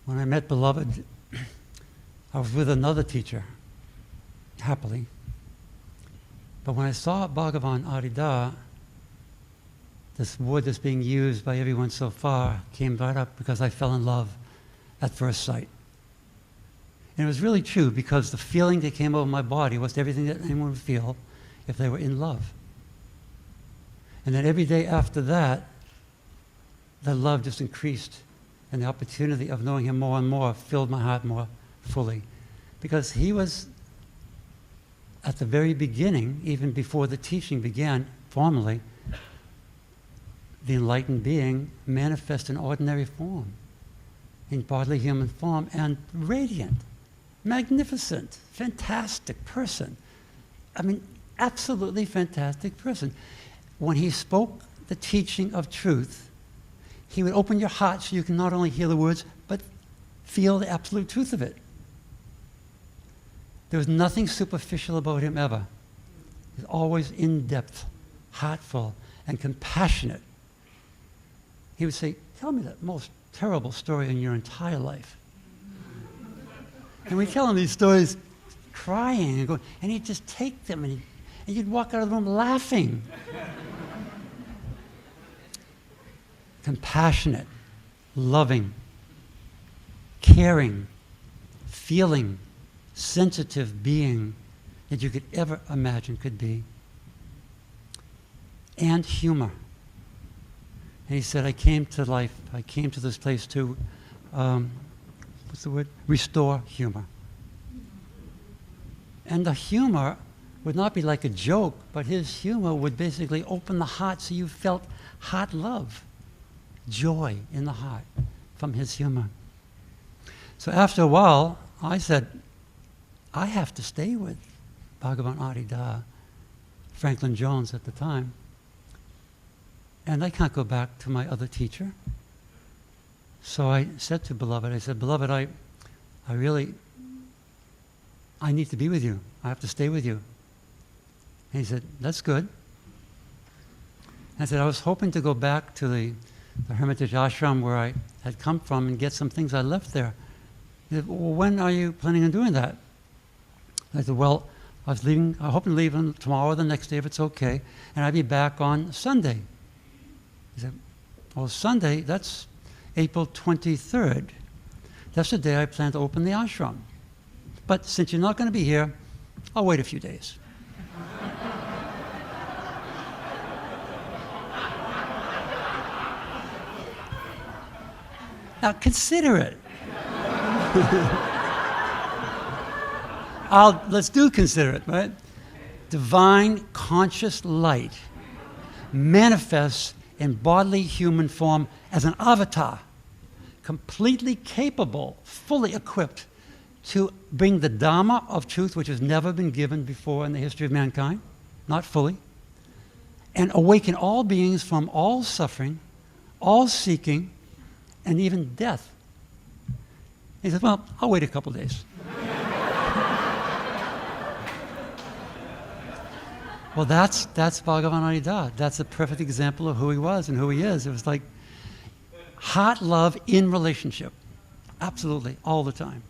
When I met Beloved, I was with another teacher, happily. But when I saw Bhagavan Adi Da, this word that's being used by everyone so far came right up because I fell in love at first sight. And it was really true because the feeling that came over my body was everything that anyone would feel if they were in love. And then every day after that, the love just increased, and the opportunity of knowing him more and more filled my heart more fully. Because he was, at the very beginning, even before the teaching began formally, the enlightened being manifest in ordinary form, in bodily human form, and radiant, magnificent, fantastic person. I mean, absolutely fantastic person. When he spoke the teaching of truth, he would open your heart so you can not only hear the words, but feel the absolute truth of it. There was nothing superficial about him ever. He was always in-depth, heartful, and compassionate. He would say, tell me the most terrible story in your entire life. And we tell him these stories crying and going, and he'd just take them and you'd walk out of the room laughing. Compassionate, loving, caring, feeling, sensitive being that you could ever imagine could be. And humor. And he said, I came to life, I came to this place to, what's the word? Restore humor. And the humor would not be like a joke, but his humor would basically open the heart so you felt heart love, joy in the heart from his humor. So after a while, I said, I have to stay with Bhagavan Adi Da, Franklin Jones at the time, and I can't go back to my other teacher. So I said to Beloved, I said, Beloved, I need to be with you. I have to stay with you. And he said, that's good. And I said, I was hoping to go back to the Hermitage ashram where I had come from and get some things I left there. He said, well, when are you planning on doing that? I said, well, I was hoping to leave tomorrow or the next day if it's okay, and I'd be back on Sunday. He said, well, Sunday, that's April 23rd. That's the day I plan to open the ashram. But since you're not going to be here, I'll wait a few days. Now consider it. Let's consider it, right? Divine conscious light manifests in bodily human form as an avatar, completely capable, fully equipped to bring the Dharma of truth, which has never been given before in the history of mankind, not fully, and awaken all beings from all suffering, all seeking, and even death. He said, well, I'll wait a couple days. Well, that's Bhagavan Adi Da. That's a perfect example of who he was and who he is. It was like heart love in relationship. Absolutely, all the time.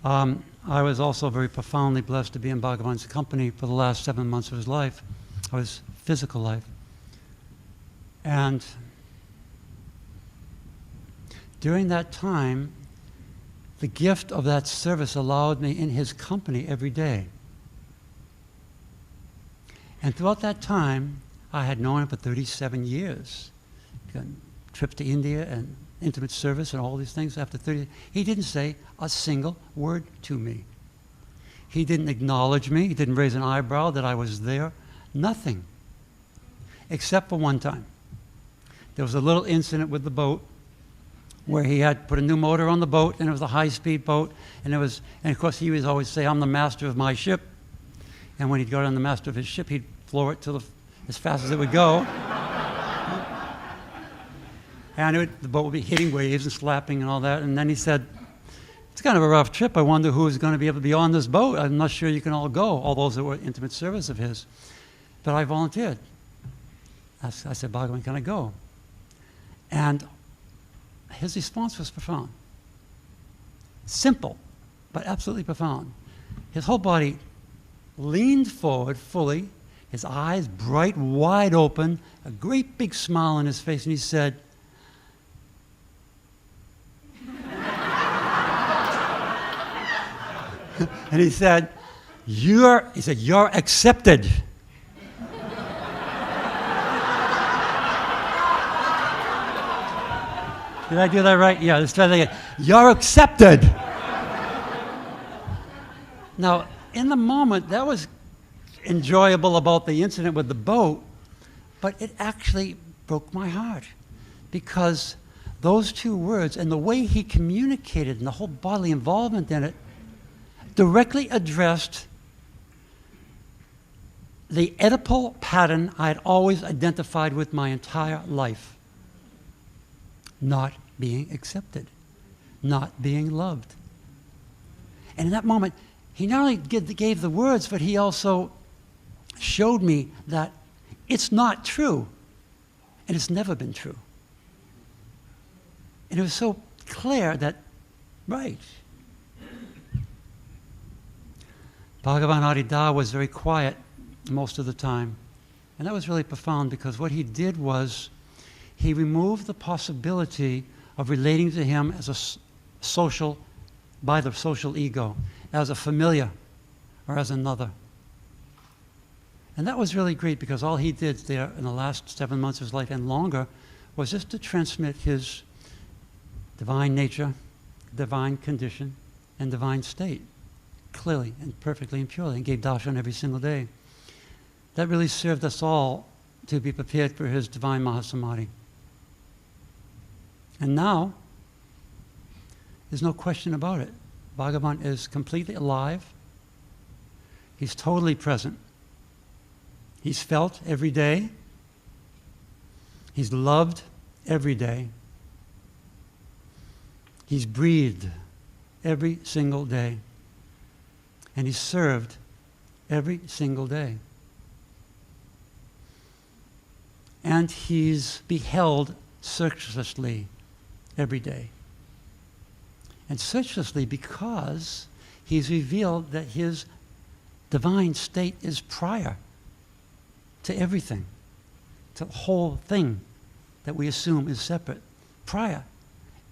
I was also very profoundly blessed to be in Bhagavan's company for the last 7 months of his life, of his physical life. And during that time, the gift of that service allowed me in his company every day. And throughout that time, I had known him for 37 years. Trips to India and intimate service and all these things after 30. He didn't say a single word to me. He didn't acknowledge me. He didn't raise an eyebrow that I was there. Nothing. Except for one time. There was a little incident with the boat where he had put a new motor on the boat, and it was a high-speed boat, and of course he would always say, I'm the master of my ship. And when he'd go on the master of his ship, he'd floor it as fast as it would go. And the boat would be hitting waves and slapping and all that. And then he said, it's kind of a rough trip. I wonder who's going to be able to be on this boat. I'm not sure you can all go, all those that were intimate service of his. But I volunteered. I said, Bhagavan, can I go? And his response was profound. Simple, but absolutely profound. His whole body leaned forward fully, his eyes bright, wide open, a great big smile on his face, and he said, and he said, you're accepted. Did I do that right? Yeah, let's try that again. You're accepted. Now, in the moment, that was enjoyable about the incident with the boat, but it actually broke my heart because those two words and the way he communicated and the whole bodily involvement in it directly addressed the Oedipal pattern I had always identified with my entire life. Not being accepted, not being loved. And in that moment, he not only gave the words, but he also showed me that it's not true, and it's never been true. And it was so clear that, right. Bhagavan Adi Da was very quiet most of the time. And that was really profound because what he did was he removed the possibility of relating to him as by the social ego, as a familiar or as another. And that was really great because all he did there in the last 7 months of his life and longer was just to transmit his divine nature, divine condition, and divine state clearly and perfectly and purely, and gave darshan every single day. That really served us all to be prepared for his divine Mahasamadhi. And now, there's no question about it. Bhagavan is completely alive. He's totally present. He's felt every day. He's loved every day. He's breathed every single day. And he's served every single day. And he's beheld searchlessly every day. And searchlessly because he's revealed that his divine state is prior to everything, to the whole thing that we assume is separate, prior.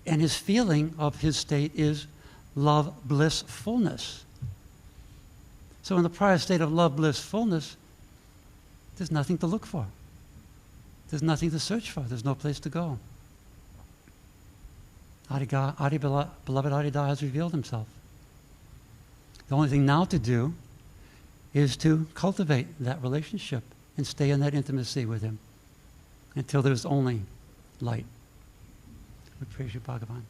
And his feeling of his state is love, bliss, fullness. So in the prior state of love, bliss, fullness, there's nothing to look for. There's nothing to search for. There's no place to go. Beloved Adi Da has revealed himself. The only thing now to do is to cultivate that relationship and stay in that intimacy with him until there's only light. We praise you, Bhagavan.